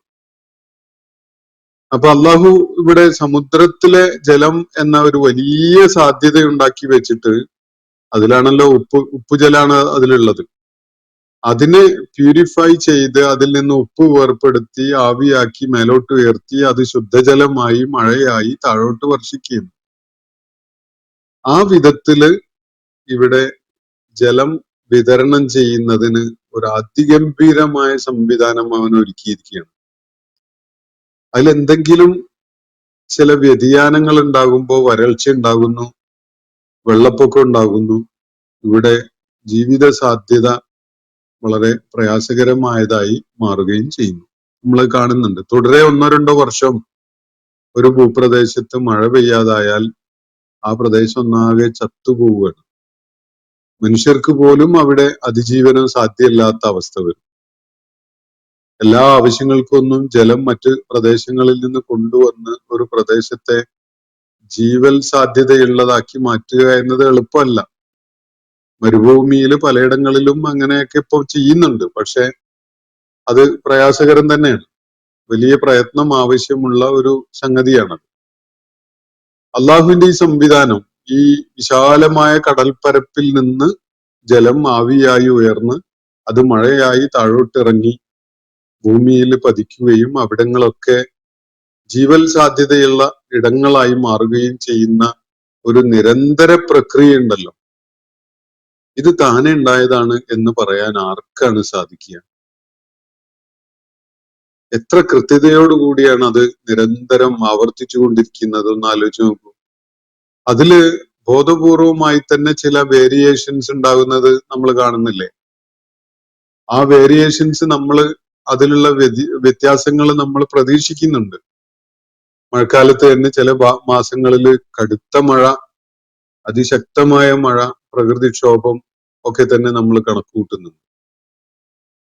അപ്പൊ അള്ളാഹു ഇവിടെ സമുദ്രത്തിലെ ജലം എന്ന ഒരു വലിയ സാധ്യത ഉണ്ടാക്കി വെച്ചിട്ട്, അതിലാണല്ലോ ഉപ്പുജലാണ് അതിലുള്ളത്. അതിനെ പ്യൂരിഫൈ ചെയ്ത് അതിൽ നിന്ന് ഉപ്പ് വേർപ്പെടുത്തി ആവിയാക്കി മേലോട്ട് ഉയർത്തി അത് ശുദ്ധജലമായി മഴയായി താഴോട്ട് വർഷിക്കുകയും ആ വിധത്തില് ഇവിടെ ജലം വിതരണം ചെയ്യുന്നതിന് ഒരു അതിഗംഭീരമായ സംവിധാനം അവൻ ഒരുക്കിയിരിക്കുകയാണ്. അതിലെന്തെങ്കിലും ചില വ്യതിയാനങ്ങൾ ഉണ്ടാകുമ്പോൾ വരൾച്ച ഉണ്ടാകുന്നു, വെള്ളപ്പൊക്കം ഉണ്ടാകുന്നു. ഇവിടെ ജീവിത സാധ്യത വളരെ പ്രയാസകരമായതായി മാറുകയും ചെയ്യുന്നു. നമ്മൾ കാണുന്നുണ്ട്. തുടരെ 1-2 വർഷം ഒരു ഭൂപ്രദേശത്ത് മഴ പെയ്യാതായാൽ ആ പ്രദേശം ഒന്നാകെ ചത്തുപോവുകയാണ്. മനുഷ്യർക്ക് പോലും അവിടെ അതിജീവനം സാധ്യമല്ലാത്ത അവസ്ഥ വരും. എല്ലാ ആവശ്യങ്ങൾക്കൊന്നും ജലം മറ്റ് പ്രദേശങ്ങളിൽ നിന്ന് കൊണ്ടുവന്ന് ഒരു പ്രദേശത്തെ ജീവൽ സാധ്യതയുള്ളതാക്കി മാറ്റുക എന്നത് എളുപ്പമല്ല. മരുഭൂമിയിൽ പലയിടങ്ങളിലും അങ്ങനെയൊക്കെ ഇപ്പോൾ ചെയ്യുന്നുണ്ട്. പക്ഷെ അത് പ്രയാസകരം തന്നെയാണ്. വലിയ പ്രയത്നം ആവശ്യമുള്ള ഒരു സംഗതിയാണ്. അള്ളാഹുവിന്റെ ഈ സംവിധാനം, ഈ വിശാലമായ കടൽപ്പരപ്പിൽ നിന്ന് ജലം ആവിയായി ഉയർന്ന് അത് മഴയായി താഴോട്ടിറങ്ങി ഭൂമിയിൽ പതിക്കുകയും അവിടങ്ങളൊക്കെ ജീവൽ സാധ്യതയുള്ള ഇടങ്ങളായി മാറുകയും ചെയ്യുന്ന ഒരു നിരന്തര പ്രക്രിയ ഉണ്ടല്ലോ. ഇത് താനെ ഉണ്ടായതാണ് എന്ന് പറയാൻ ആർക്കാണ് സാധിക്കുക? എത്ര കൃത്യതയോടുകൂടിയാണ് അത് നിരന്തരം ആവർത്തിച്ചു കൊണ്ടിരിക്കുന്നത് എന്ന് ആലോചിച്ച് നോക്കൂ. അതില് ബോധപൂർവമായി തന്നെ ചില വേരിയേഷൻസ് ഉണ്ടാകുന്നത് നമ്മൾ കാണുന്നില്ലേ? ആ വേരിയേഷൻസ് അതിലുള്ള വ്യത്യാസങ്ങൾ നമ്മൾ പ്രതീക്ഷിക്കുന്നുണ്ട്. മഴക്കാലത്ത് തന്നെ ചില മാസങ്ങളിൽ കടുത്ത മഴ, അതിശക്തമായ മഴ, പ്രകൃതിക്ഷോഭം ഒക്കെ തന്നെ നമ്മൾ കണക്കുകൂട്ടുന്നുണ്ട്.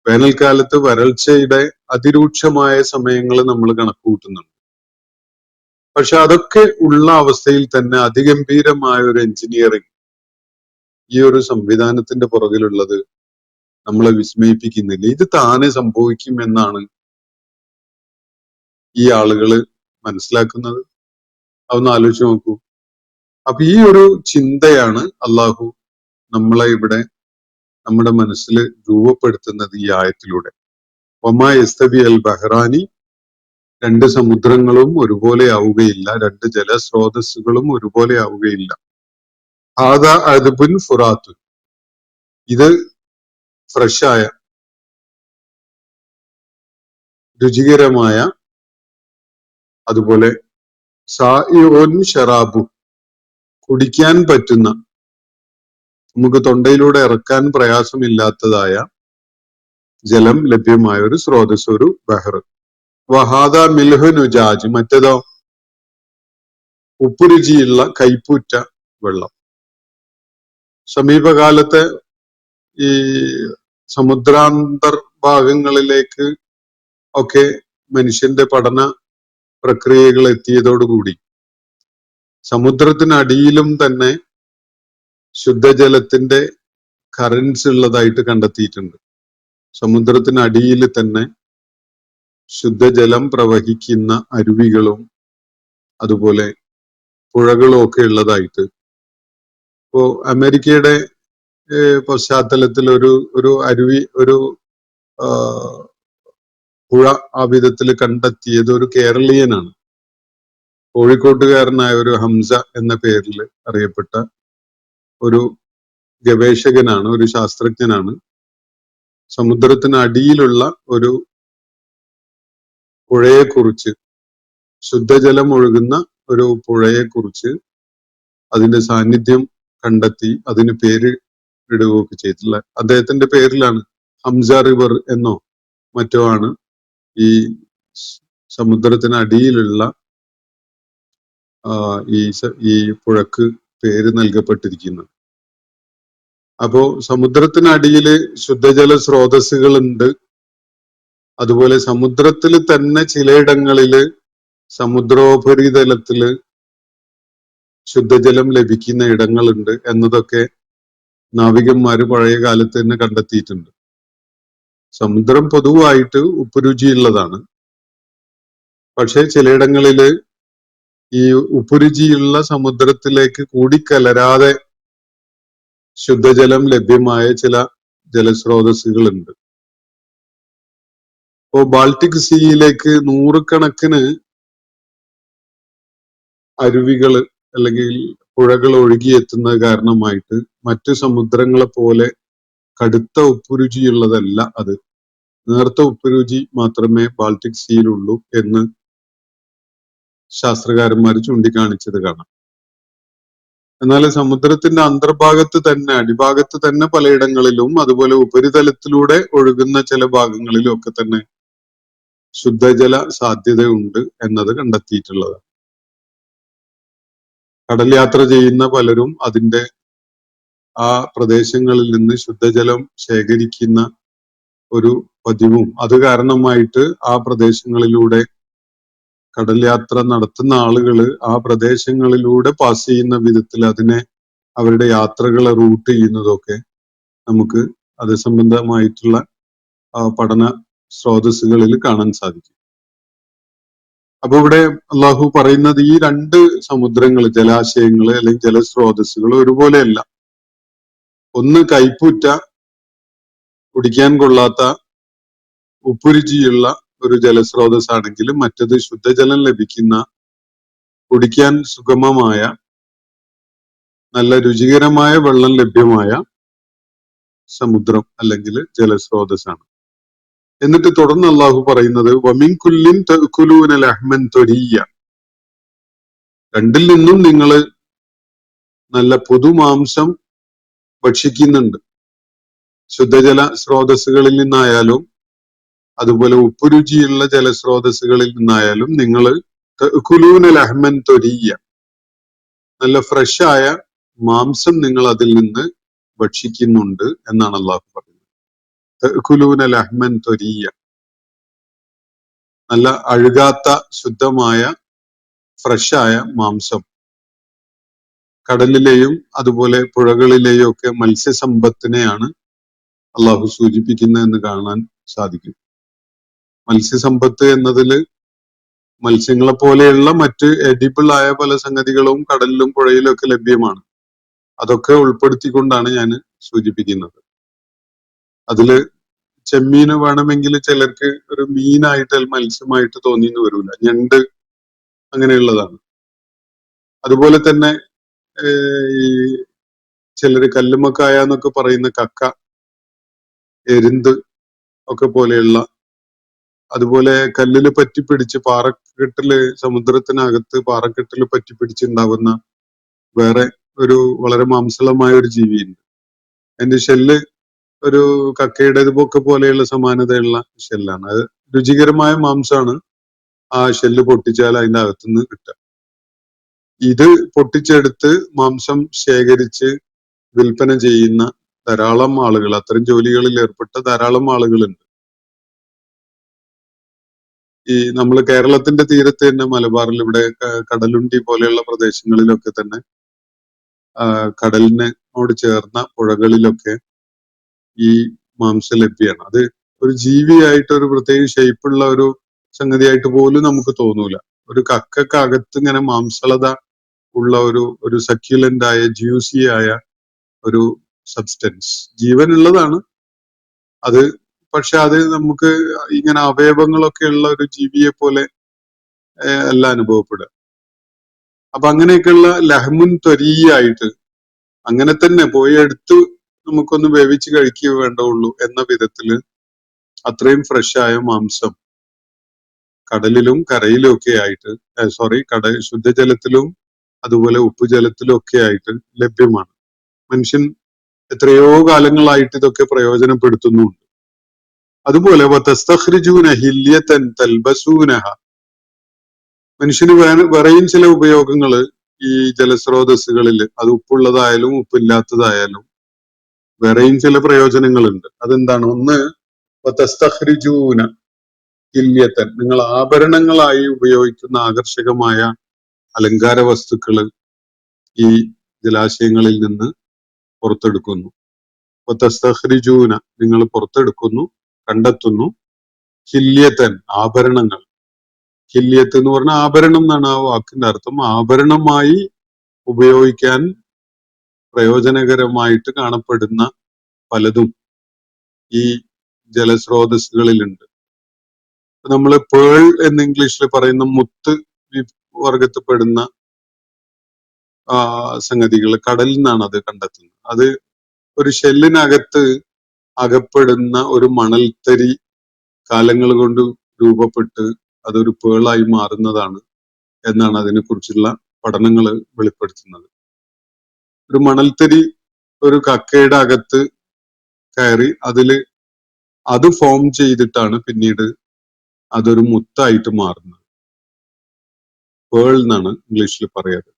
വേനൽക്കാലത്ത് വരൾച്ചയുടെ അതിരൂക്ഷമായ സമയങ്ങൾ നമ്മൾ കണക്കുകൂട്ടുന്നുണ്ട്. പക്ഷെ അതൊക്കെ ഉള്ള അവസ്ഥയിൽ തന്നെ അതിഗംഭീരമായ ഒരു എഞ്ചിനീയറിംഗ് ഈ ഒരു സംവിധാനത്തിന്റെ പുറകിലുള്ളത് നമ്മളെ വിസ്മയിപ്പിക്കുന്നില്ല. ഇത് താനെ സംഭവിക്കും എന്നാണ് ഈ ആളുകള് മനസ്സിലാക്കുന്നത്. അതൊന്ന് ആലോചിച്ച് നോക്കൂ. അപ്പൊ ഈ ഒരു ചിന്തയാണ് അള്ളാഹു നമ്മളെ ഇവിടെ നമ്മുടെ മനസ്സിൽ രൂപപ്പെടുത്തുന്നത് ഈ ആയത്തിലൂടെ. ഒമാ യസ്തബി അൽ ബഹ്റാനി, 2 സമുദ്രങ്ങളും ഒരുപോലെ ആവുകയില്ല, 2 ജലസ്രോതസ്സുകളും ഒരുപോലെ ആവുകയില്ല. ആദാ അദ്ബുൻ ഫുറാത്ത്, ഇത് ഫ്രഷായ രുചികരമായ, അതുപോലെ സായിഉൻ ഷറാബു, കുടിക്കാൻ പറ്റുന്ന, നമുക്ക് തൊണ്ടയിലൂടെ ഇറക്കാൻ പ്രയാസമില്ലാത്തതായ ജലം ലഭ്യമായ ഒരു സ്രോതസ്, ഒരു ബഹർ. വഹാദ മിൽഹു നുജാജ്, മറ്റേതോ ഉപ്പുരുചിയുള്ള കൈപ്പൂറ്റ വെള്ളം. സമീപകാലത്തെ ഈ സമുദ്രാന്തർ ഭാഗങ്ങളിലേക്ക് ഒക്കെ മനുഷ്യന്റെ പഠന പ്രക്രിയകൾ എത്തിയതോടുകൂടി സമുദ്രത്തിനടിയിലും തന്നെ ശുദ്ധജലത്തിന്റെ കറൻസ് ഉള്ളതായിട്ട് കണ്ടെത്തിയിട്ടുണ്ട്. സമുദ്രത്തിനടിയിൽ തന്നെ ശുദ്ധജലം പ്രവഹിക്കുന്ന അരുവികളും അതുപോലെ പുഴകളും ഒക്കെ ഉള്ളതായിട്ട്. ഇപ്പോ അമേരിക്കയുടെ പശ്ചാത്തലത്തിൽ ഒരു അരുവി, ഒരു പുഴ ആ വിധത്തിൽ കണ്ടെത്തിയത് ഒരു കേരളീയനാണ്. കോഴിക്കോട്ടുകാരനായ ഒരു ഹംസ എന്ന പേരിൽ അറിയപ്പെട്ട ഒരു ഗവേഷകനാണ്, ഒരു ശാസ്ത്രജ്ഞനാണ്. സമുദ്രത്തിനടിയിലുള്ള ഒരു പുഴയെക്കുറിച്ച്, ശുദ്ധജലം ഒഴുകുന്ന ഒരു പുഴയെക്കുറിച്ച് അതിന്റെ സാന്നിധ്യം കണ്ടെത്തി അതിന് പേര് ഇടുകയൊക്കെ ചെയ്തിട്ടുള്ള അദ്ദേഹത്തിന്റെ പേരിലാണ്. ഹംസ റിവർ എന്നോ മറ്റോ ആണ് ഈ സമുദ്രത്തിനടിയിലുള്ള ഈ പുഴക്ക് പേര് നൽകപ്പെട്ടിരിക്കുന്നത്. അപ്പോ സമുദ്രത്തിനടിയില് ശുദ്ധജല സ്രോതസ്സുകളുണ്ട്. അതുപോലെ സമുദ്രത്തിൽ തന്നെ ചിലയിടങ്ങളില് സമുദ്രോപരിതലത്തില് ശുദ്ധജലം ലഭിക്കുന്ന ഇടങ്ങളുണ്ട് എന്നതൊക്കെ നാവികന്മാര് പഴയ കാലത്ത് തന്നെ കണ്ടെത്തിയിട്ടുണ്ട്. സമുദ്രം പൊതുവായിട്ട് ഉപ്പുരുചിയുള്ളതാണ്. പക്ഷെ ചിലയിടങ്ങളില് ഈ ഉപ്പുരുചിയുള്ള സമുദ്രത്തിലേക്ക് കൂടിക്കലരാതെ ശുദ്ധജലം ലഭ്യമായ ചില ജലസ്രോതസ്സുകളുണ്ട്. ഇപ്പോ ബാൾട്ടിക് സീയിലേക്ക് നൂറുകണക്കിന് അരുവികള് അല്ലെങ്കിൽ പുഴകൾ ഒഴുകിയെത്തുന്നത് കാരണമായിട്ട് മറ്റു സമുദ്രങ്ങളെ പോലെ കടുത്ത ഉപ്പുരുചിയുള്ളതല്ല അത്. നേർത്ത ഉപ്പുരുചി മാത്രമേ ബാൾട്ടിക് സീയിലുള്ളൂ എന്ന് ശാസ്ത്രകാരന്മാർ ചൂണ്ടിക്കാണിച്ചത് കാണാം. എന്നാൽ സമുദ്രത്തിന്റെ അന്തർഭാഗത്ത് തന്നെ, അടിഭാഗത്ത് തന്നെ പലയിടങ്ങളിലും, അതുപോലെ ഉപരിതലത്തിലൂടെ ഒഴുകുന്ന ചില ഭാഗങ്ങളിലും ഒക്കെ തന്നെ ശുദ്ധജല സാധ്യതയുണ്ട് എന്നത് കണ്ടെത്തിയിട്ടുള്ളതാണ്. കടൽ യാത്ര ചെയ്യുന്ന പലരും അതിന്റെ ആ പ്രദേശങ്ങളിൽ നിന്ന് ശുദ്ധജലം ശേഖരിക്കുന്ന ഒരു പതിവും അത് കാരണമായിട്ട് ആ പ്രദേശങ്ങളിലൂടെ കടൽ യാത്ര നടത്തുന്ന ആളുകള് ആ പ്രദേശങ്ങളിലൂടെ പാസ് ചെയ്യുന്ന വിധത്തിൽ അതിനെ അവരുടെ യാത്രകളെ റൂട്ട് ചെയ്യുന്നതൊക്കെ നമുക്ക് അത് സംബന്ധമായിട്ടുള്ള പഠന സ്രോതസ്സുകളിൽ കാണാൻ സാധിക്കും. അപ്പൊ ഇവിടെ അള്ളാഹു പറയുന്നത് ഈ രണ്ട് സമുദ്രങ്ങൾ, ജലാശയങ്ങള് അല്ലെങ്കിൽ ജലസ്രോതസ്സുകൾ ഒരുപോലെയല്ല. ഒന്ന് കൈപ്പുറ്റ, കുടിക്കാൻ കൊള്ളാത്ത ഉപ്പുരുചിയുള്ള ഒരു ജലസ്രോതസ്സാണെങ്കിൽ മറ്റത് ശുദ്ധജലം ലഭിക്കുന്ന, കുടിക്കാൻ സുഗമമായ, നല്ല രുചികരമായ വെള്ളം ലഭ്യമായ സമുദ്രം അല്ലെങ്കിൽ ജലസ്രോതസ്സാണ്. എന്നിട്ട് തുടർന്ന് അള്ളാഹു പറയുന്നത് വമിൻ കുല്ലിൻ തഅ്കുലൂന ലഹ്മൻ ത്വരിയ്യ, രണ്ടിൽ നിന്നും നിങ്ങൾ നല്ല പുതുമാംസം ഭക്ഷിക്കുന്നുണ്ട്. ശുദ്ധജല സ്രോതസ്സുകളിൽ നിന്നായാലും അതുപോലെ ഉപ്പുരുചിയുള്ള ജലസ്രോതസ്സുകളിൽ നിന്നായാലും നിങ്ങൾ തഅ്കുലൂന ലഹ്മൻ ത്വരിയ്യ, നല്ല ഫ്രഷായ മാംസം നിങ്ങൾ അതിൽ നിന്ന് ഭക്ഷിക്കുന്നുണ്ട് എന്നാണ് അള്ളാഹു പറയുന്നത്. തഅ്കുലൂന ലഹ്മൻ ത്വരിയ്യ, നല്ല അഴുകാത്ത ശുദ്ധമായ ഫ്രഷായ മാംസം. കടലിലെയും അതുപോലെ പുഴകളിലെയും ഒക്കെ മത്സ്യസമ്പത്തിനെയാണ് അള്ളാഹു സൂചിപ്പിക്കുന്നത് എന്ന് കാണാൻ സാധിക്കും. മത്സ്യസമ്പത്ത് എന്നതില് മത്സ്യങ്ങളെ പോലെയുള്ള മറ്റ് എഡിബിൾ ആയ പല സംഗതികളും കടലിലും പുഴയിലും ഒക്കെ ലഭ്യമാണ്. അതൊക്കെ ഉൾപ്പെടുത്തിക്കൊണ്ടാണ് ഞാൻ സൂചിപ്പിക്കുന്നത്. അതില് ചെമ്മീന് വേണമെങ്കിൽ ചിലർക്ക് ഒരു മീനായിട്ട് മത്സ്യമായിട്ട് തോന്നിയെന്ന് വരില്ല. ഞണ്ട് അങ്ങനെയുള്ളതാണ്. അതുപോലെ തന്നെ ഈ ചിലര് കല്ലുമ്മക്കായ എന്നൊക്കെ പറയുന്ന കക്ക, എരുന്ത് ഒക്കെ പോലെയുള്ള, അതുപോലെ കല്ലില് പറ്റിപ്പിടിച്ച് പാറക്കെട്ടില്, സമുദ്രത്തിനകത്ത് പാറക്കെട്ടില് പറ്റിപ്പിടിച്ചുണ്ടാവുന്ന വേറെ ഒരു വളരെ മാംസളമായ ഒരു ജീവിയുണ്ട്. അതിന്റെ ഷെല്ല് ഒരു കക്കയുടേതൊക്കെ പോലെയുള്ള സമാനതയുള്ള ഷെല്ലാണ്. അത് രുചികരമായ മാംസമാണ്. ആ ഷെല്ല് പൊട്ടിച്ചാൽ അതിന്റെ അകത്തുനിന്ന് കിട്ടുക. ഇത് പൊട്ടിച്ചെടുത്ത് മാംസം ശേഖരിച്ച് വിൽപ്പന ചെയ്യുന്ന ധാരാളം ആളുകൾ, അത്തരം ജോലികളിൽ ഏർപ്പെട്ട ധാരാളം ആളുകളുണ്ട്. ഈ നമ്മൾ കേരളത്തിന്റെ തീരത്ത് തന്നെ മലബാറിൽ ഇവിടെ കടലുണ്ടി പോലെയുള്ള പ്രദേശങ്ങളിലൊക്കെ തന്നെ കടലിനോട് ചേർന്ന പുഴകളിലൊക്കെ ഈ മാംസം ലഭ്യമാണ്. അത് ഒരു ജീവിയായിട്ട് ഒരു പ്രത്യേക ഷേപ്പുള്ള ഒരു സംഗതിയായിട്ട് പോലും നമുക്ക് തോന്നൂല. ഒരു കക്കകത്ത് ഇങ്ങനെ മാംസളത ഉള്ള ഒരു സക്യുലന്റ് ആയ ജ്യൂസി ആയ ഒരു സബ്സ്റ്റൻസ്, ജീവനുള്ളതാണ് അത്. പക്ഷെ അത് നമുക്ക് ഇങ്ങനെ അവയവങ്ങളൊക്കെ ഉള്ള ഒരു ജീവിയെ പോലെ അല്ല അനുഭവപ്പെടുക. അപ്പൊ അങ്ങനെയൊക്കെയുള്ള ലഹ്മുൻ ത്വരീയായിട്ട് അങ്ങനെ തന്നെ പോയി എടുത്ത് നമുക്കൊന്ന് വേവിച്ച് കഴിക്കുക വേണ്ടുള്ളൂ എന്ന വിധത്തില് അത്രയും ഫ്രഷായ മാംസം കടലിലും കരയിലും ഒക്കെ ആയിട്ട്, ശുദ്ധജലത്തിലും അതുപോലെ ഉപ്പുജലത്തിലും ഒക്കെ ആയിട്ട് ലഭ്യമാണ്. മനുഷ്യൻ എത്രയോ കാലങ്ങളായിട്ട് ഇതൊക്കെ പ്രയോജനപ്പെടുത്തുന്നുണ്ട്. അതുപോലെ മനുഷ്യന് വേറെയും ചില ഉപയോഗങ്ങള് ഈ ജലസ്രോതസ്സുകളിൽ, അത് ഉപ്പുള്ളതായാലും ഉപ്പില്ലാത്തതായാലും വേറെയും ചില പ്രയോജനങ്ങളുണ്ട്. അതെന്താണ്? ഒന്ന്, തസ്തഖ്രിജൂന ഹില്യത്തൻ, നിങ്ങൾ ആഭരണങ്ങളായി ഉപയോഗിക്കുന്ന ആകർഷകമായ അലങ്കാര വസ്തുക്കള് ഈ ജലാശയങ്ങളിൽ നിന്ന് പുറത്തെടുക്കുന്നു. തസ്തഖ്രിജൂന, നിങ്ങൾ പുറത്തെടുക്കുന്നു, കണ്ടെത്തുന്നു, ഹില്യത്തൻ, ആഭരണങ്ങൾ. ഹില്യത്ത് എന്ന് പറഞ്ഞ ആഭരണം എന്നാണ് ആ വാക്കിന്റെ അർത്ഥം. ആഭരണമായി ഉപയോഗിക്കാൻ പ്രയോജനകരമായിട്ട് കാണപ്പെടുന്ന പലതും ഈ ജലസ്രോതസ്സുകളിലുണ്ട്. നമ്മൾ പേൾ എന്ന് ഇംഗ്ലീഷിൽ പറയുന്ന മുത്ത് വർഗത്തിൽപ്പെടുന്ന സംഗതികൾ കടലിൽ നിന്നാണ് അത് കണ്ടെത്തുന്നത്. അത് ഒരു ഷെല്ലിനകത്ത് അകപ്പെടുന്ന ഒരു മണൽത്തരി കാലങ്ങൾ കൊണ്ട് രൂപപ്പെട്ട് അതൊരു പേളായി മാറുന്നതാണ് എന്നാണ് അതിനെക്കുറിച്ചുള്ള പഠനങ്ങൾ വെളിപ്പെടുത്തുന്നത്. ഒരു മണൽത്തരി ഒരു കക്കയുടെ അകത്ത് കയറി അത് ഫോം ചെയ്തിട്ടാണ് പിന്നീട് അതൊരു മുത്തായിട്ട് മാറുന്നത്. പേൾ എന്നാണ് ഇംഗ്ലീഷിൽ പറയാറ്.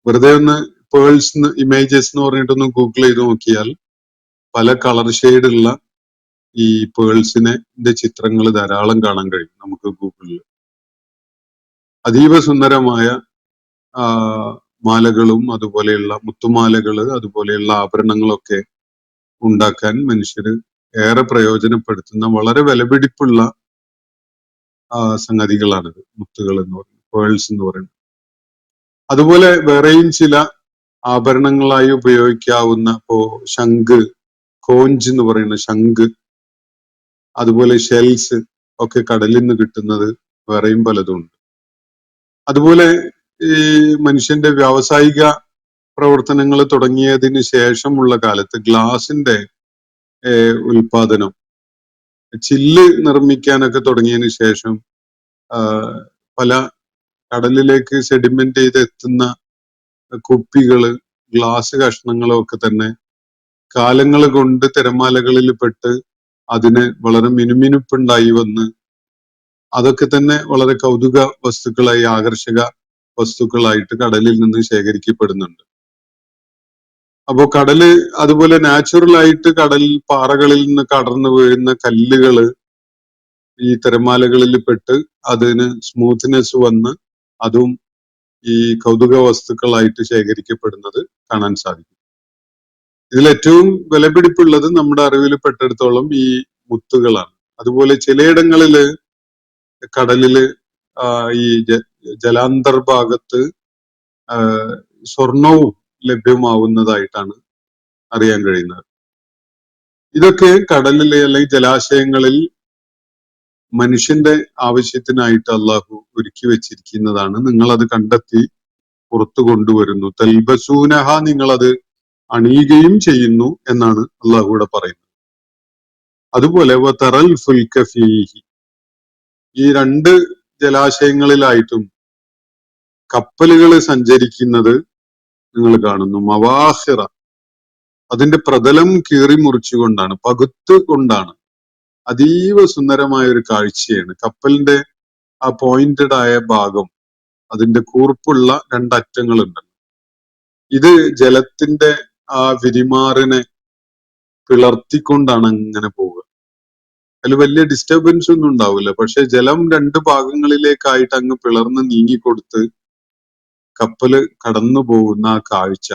വെറുതെ ഒന്ന് പേൾസ് ഇമേജസ് എന്ന് പറഞ്ഞിട്ടൊന്ന് ഗൂഗിൾ ചെയ്ത് നോക്കിയാൽ പല കളർ ഷെയ്ഡുള്ള ഈ പേൾസിന്റെ ചിത്രങ്ങൾ ധാരാളം കാണാൻ കഴിയും നമുക്ക് ഗൂഗിളിൽ. അതീവ സുന്ദരമായ മാലകളും അതുപോലെയുള്ള മുത്തുമാലകള് അതുപോലെയുള്ള ആഭരണങ്ങളൊക്കെ ഉണ്ടാക്കാൻ മനുഷ്യര് ഏറെ പ്രയോജനപ്പെടുത്തുന്ന വളരെ വിലപിടിപ്പുള്ള സംഗതികളാണിത്, മുത്തുകൾ എന്ന് പറയുന്നത്, പേൾസ് എന്ന് പറയുന്നത്. അതുപോലെ വേറെയും ചില ആഭരണങ്ങളായി ഉപയോഗിക്കാവുന്ന ശംഖ്, കോഞ്ച് എന്ന് പറയുന്ന ശംഖ്, അതുപോലെ ഷെൽസ് ഒക്കെ കടലിൽ നിന്ന് കിട്ടുന്നത് വേറെയും പലതും ഉണ്ട്. അതുപോലെ ഈ മനുഷ്യന്റെ വ്യാവസായിക പ്രവർത്തനങ്ങൾ തുടങ്ങിയതിന് ശേഷമുള്ള കാലത്ത് ഗ്ലാസിന്റെ ഉൽപാദനം, ചില്ല് നിർമ്മിക്കാനൊക്കെ തുടങ്ങിയതിന് ശേഷം പല കടലിലേക്ക് സെഡിമെന്റ് ചെയ്ത് എത്തുന്ന കുപ്പികള്, ഗ്ലാസ് കഷ്ണങ്ങളും ഒക്കെ തന്നെ കാലങ്ങൾ കൊണ്ട് തിരമാലകളിൽ പെട്ട് അതിന് വളരെ മിനുമിനുപ്പുണ്ടായി വന്ന് അതൊക്കെ തന്നെ വളരെ കൗതുക വസ്തുക്കളായി, ആകർഷക വസ്തുക്കളായിട്ട് കടലിൽ നിന്ന് ശേഖരിക്കപ്പെടുന്നുണ്ട്. അപ്പോ കടല് അതുപോലെ നാച്ചുറൽ ആയിട്ട് കടൽ പാറകളിൽ നിന്ന് കടർന്നു വീഴുന്ന കല്ലുകള് ഈ തിരമാലകളിൽ പെട്ട് അതിന് സ്മൂത്ത്നെസ് വന്ന് അതും ഈ കൗതുക വസ്തുക്കളായിട്ട് ശേഖരിക്കപ്പെടുന്നത് കാണാൻ സാധിക്കും. ഇതിൽ ഏറ്റവും വിലപിടിപ്പുള്ളത് നമ്മുടെ അറിവിൽ പെട്ടെടുത്തോളം ഈ മുത്തുകളാണ്. അതുപോലെ ചിലയിടങ്ങളില് കടലില് ഈ ജലാന്തർഭാഗത്ത് സ്വർണവും ലഭ്യമാവുന്നതായിട്ടാണ് അറിയാൻ കഴിയുന്നത്. ഇതൊക്കെ കടലിലെ അല്ലെങ്കിൽ ജലാശയങ്ങളിൽ മനുഷ്യന്റെ ആവശ്യത്തിനായിട്ട് അള്ളാഹു ഒരുക്കി വെച്ചിരിക്കുന്നതാണ്. നിങ്ങളത് കണ്ടെത്തി പുറത്തു കൊണ്ടുവരുന്നു. തൽബസൂനഹ, നിങ്ങളത് അണിയുകയും ചെയ്യുന്നു എന്നാണ് അള്ളാഹു ഇവിടെ പറയുന്നത്. അതുപോലെ വതറൽ ഫുൽക ഫീഹി, ഈ രണ്ട് ജലാശയങ്ങളിലായിട്ടും കപ്പലുകൾ സഞ്ചരിക്കുന്നത് നിങ്ങൾ കാണുന്നു. മവാഹിറ, അതിന്റെ പ്രതലം കീറി മുറിച്ചുകൊണ്ടാണ്, പകുത്ത് കൊണ്ടാണ്. അതീവ സുന്ദരമായ ഒരു കാഴ്ചയാണ്. കപ്പലിന്റെ ആ പോയിന്റഡ് ആയ ഭാഗം, അതിന്റെ കൂർപ്പുള്ള രണ്ടറ്റങ്ങളുണ്ട്. ഇത് ജലത്തിന്റെ ആ വിരിമാറിനെ പിളർത്തിക്കൊണ്ടാണ് അങ്ങനെ പോവുക. അതിൽ വലിയ ഡിസ്റ്റർബൻസ് ഒന്നും ഉണ്ടാവില്ല. പക്ഷെ ജലം രണ്ട് ഭാഗങ്ങളിലേക്കായിട്ട് അങ്ങ് പിളർന്ന് നീങ്ങിക്കൊടുത്ത് കപ്പല് കടന്നു പോകുന്ന ആ കാഴ്ച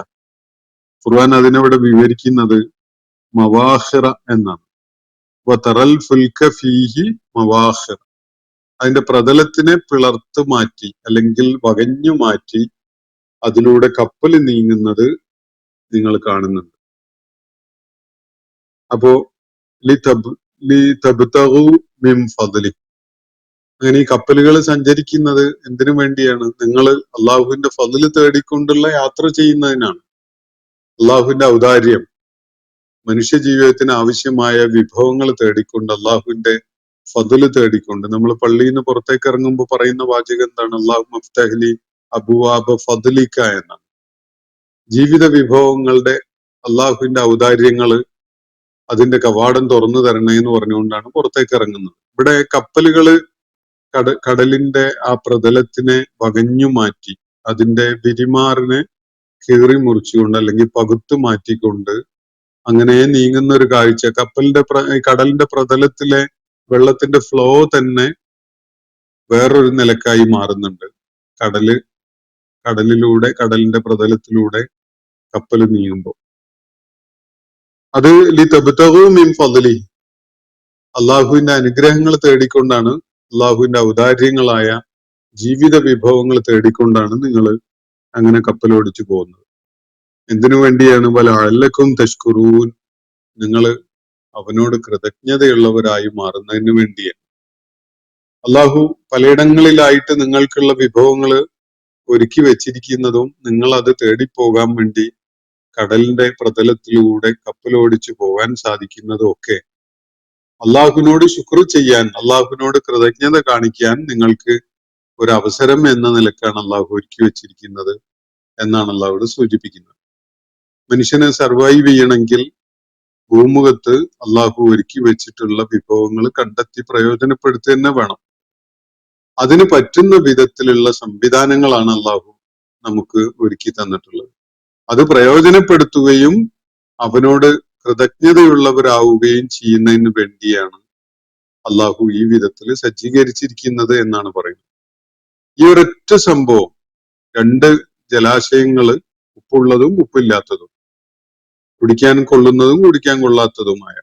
ഖുർആൻ അതിനവിടെ വിവരിക്കുന്നത് മവാഹിറ എന്നാണ്. വതറൽ ഫുൽക ഫീഹി മവാഹിറ, അതിന്റെ പ്രതലത്തിനെ പിളർത്ത് മാറ്റി അല്ലെങ്കിൽ വകഞ്ഞു മാറ്റി അതിലൂടെ കപ്പല് നീങ്ങുന്നത് നിങ്ങൾ കാണുന്നുണ്ട്. അപ്പോ ലിതബ്തഗു മിൻ ഫദ്ലി, അങ്ങനെ ഈ കപ്പലുകൾ സഞ്ചരിക്കുന്നത് എന്തിനു വേണ്ടിയാണ്? നിങ്ങൾ അള്ളാഹുവിന്റെ ഫദ്ല് തേടിക്കൊണ്ടുള്ള യാത്ര ചെയ്യുന്നതിനാണ്. അള്ളാഹുവിന്റെ ഔദാര്യം, മനുഷ്യ ജീവിതത്തിന് ആവശ്യമായ വിഭവങ്ങൾ തേടിക്കൊണ്ട്, അള്ളാഹുവിന്റെ ഫദ്ല് തേടിക്കൊണ്ട്. നമ്മൾ പള്ളിയിൽ നിന്ന് പുറത്തേക്ക് ഇറങ്ങുമ്പോൾ പറയുന്ന വാചകം എന്താണ്? അള്ളാഹു മഫ്തഹ്ലി അബുവാബ ഫദ്ലിക എന്നാണ്. ജീവിത വിഭവങ്ങളുടെ അള്ളാഹുവിന്റെ ഔദാര്യങ്ങള്, അതിന്റെ കവാടം തുറന്നു തരണേ എന്ന് പറഞ്ഞുകൊണ്ടാണ് പുറത്തേക്ക് ഇറങ്ങുന്നത്. ഇവിടെ കപ്പലുകള് കടലിന്റെ ആ പ്രതലത്തിനെ വകഞ്ഞു മാറ്റി അതിന്റെ വിരിമാറിനെ കീറി മുറിച്ചുകൊണ്ട് അല്ലെങ്കിൽ പകുത്തു മാറ്റിക്കൊണ്ട് അങ്ങനെ നീങ്ങുന്ന ഒരു കാഴ്ച. കടലിന്റെ പ്രതലത്തിലെ വെള്ളത്തിന്റെ ഫ്ലോ തന്നെ വേറൊരു നിലക്കായി മാറുന്നുണ്ട്. കടലിലൂടെ, കടലിന്റെ പ്രതലത്തിലൂടെ കപ്പൽ നീങ്ങുമ്പോൾ അത് ലിതബ്തഗു മിൻ ഫദ്ലി, അള്ളാഹുവിന്റെ അനുഗ്രഹങ്ങൾ തേടിക്കൊണ്ടാണ് അള്ളാഹുവിന്റെ ഔദാര്യങ്ങളായ ജീവിത വിഭവങ്ങൾ തേടിക്കൊണ്ടാണ് നിങ്ങൾ അങ്ങനെ കപ്പലോടിച്ചു പോകുന്നത്. എന്തിനു വേണ്ടിയാണ്? വലഅല്ലക്കും തഷ്കുറൂൻ, നിങ്ങൾ അവനോട് കൃതജ്ഞതയുള്ളവരായി മാറുന്നതിന് വേണ്ടിയാണ്. അള്ളാഹു പലയിടങ്ങളിലായിട്ട് നിങ്ങൾക്കുള്ള വിഭവങ്ങൾ ഒരുക്കി വെച്ചിരിക്കുന്നതും നിങ്ങൾ അത് തേടിപ്പോകാൻ വേണ്ടി കടലിന്റെ പ്രതലത്തിലൂടെ കപ്പലോടിച്ചു പോകാൻ സാധിക്കുന്നതും ഒക്കെ അള്ളാഹുവിനോട് ശുക്ർ ചെയ്യാൻ, അള്ളാഹുവിനോട് കൃതജ്ഞത കാണിക്കാൻ നിങ്ങൾക്ക് ഒരു അവസരം എന്ന നിലക്കാണ് അള്ളാഹു ഒരുക്കി വെച്ചിരിക്കുന്നത് എന്നാണ് അള്ളാഹുവിടെ സൂചിപ്പിക്കുന്നത്. മനുഷ്യനെ സർവൈവ് ചെയ്യണമെങ്കിൽ ഭൂമുഖത്ത് അള്ളാഹു ഒരുക്കി വെച്ചിട്ടുള്ള വിഭവങ്ങൾ കണ്ടെത്തി പ്രയോജനപ്പെടുത്തുക തന്നെ വേണം. അതിന് പറ്റുന്ന വിധത്തിലുള്ള സംവിധാനങ്ങളാണ് അള്ളാഹു നമുക്ക് ഒരുക്കി തന്നിട്ടുള്ളത്. അത് പ്രയോജനപ്പെടുത്തുകയും അവനോട് കൃതജ്ഞതയുള്ളവരാവുകയും ചെയ്യുന്നതിന് വേണ്ടിയാണ് അള്ളാഹു ഈ വിധത്തിൽ സജ്ജീകരിച്ചിരിക്കുന്നത് എന്നാണ് പറയുന്നത്. ഈ ഒരൊറ്റ സംഭവം, 2 ജലാശയങ്ങള്, ഉപ്പുള്ളതും ഉപ്പില്ലാത്തതും, കുടിക്കാൻ കൊള്ളുന്നതും കുടിക്കാൻ കൊള്ളാത്തതുമായ,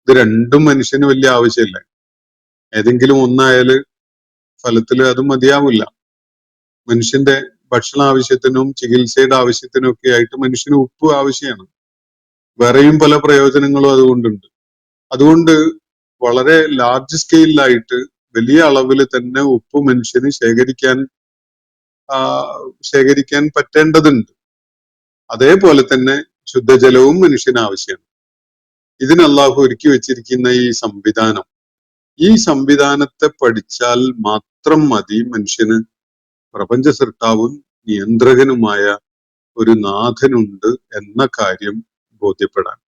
ഇത് രണ്ടും മനുഷ്യന് വലിയ ആവശ്യമില്ല. ഏതെങ്കിലും ഒന്നായാല് ഫലത്തില് അത് മതിയാവില്ല. മനുഷ്യന്റെ ഭക്ഷണ ആവശ്യത്തിനും ചികിത്സയുടെ ആവശ്യത്തിനും ഒക്കെ ആയിട്ട് മനുഷ്യന് ഉപ്പ് ആവശ്യമാണ്. വേറെയും പല പ്രയോജനങ്ങളും അതുകൊണ്ടുണ്ട്. അതുകൊണ്ട് വളരെ ലാർജ് സ്കെയിലായിട്ട് വലിയ അളവിൽ തന്നെ ഉപ്പ് മനുഷ്യന് ശേഖരിക്കാൻ പറ്റേണ്ടതുണ്ട്. അതേപോലെ തന്നെ ശുദ്ധജലവും മനുഷ്യന് ആവശ്യമാണ്. ഇതിന് അള്ളാഹു ഒരുക്കി വെച്ചിരിക്കുന്ന ഈ സംവിധാനത്തെ പഠിച്ചാൽ മാത്രം മതി മനുഷ്യന് പ്രപഞ്ച സൃഷ്ടാവും നിയന്ത്രകനുമായ ഒരു നാഥനുണ്ട് എന്ന കാര്യം ബോധ്യപ്പെടാൻ.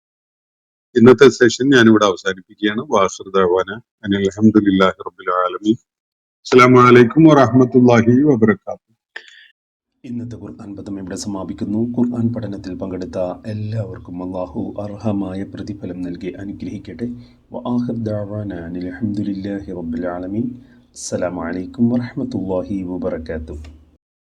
ഇന്നത്തെ സെഷൻ ഞാനിവിടെ അവസാനിപ്പിക്കുകയാണ്. വാഹിർ ദഅ്വാന അനിൽ ഹംദുലില്ലാഹി റബ്ബിൽ ആലമീൻ. അസ്സലാമു അലൈക്കും വറഹ്മത്തുള്ളാഹി വബറകാതുഹു. ഇന്നത്തെ ഖുർആൻ പദം ഇവിടെ സമാപിക്കുന്നു. ഖുർആൻ പഠനത്തിൽ പങ്കെടുത്ത എല്ലാവർക്കും അല്ലാഹു അർഹമായ പ്രതിഫലം നൽകി അനുഗ്രഹിക്കട്ടെ. വആഖിർ ദഅ്വാന അനിൽ ഹംദുലില്ലാഹി റബ്ബിൽ ആലമീൻ. അസ്സലാമു അലൈക്കും വറഹ്മത്തുള്ളാഹി വബറകാതുഹു.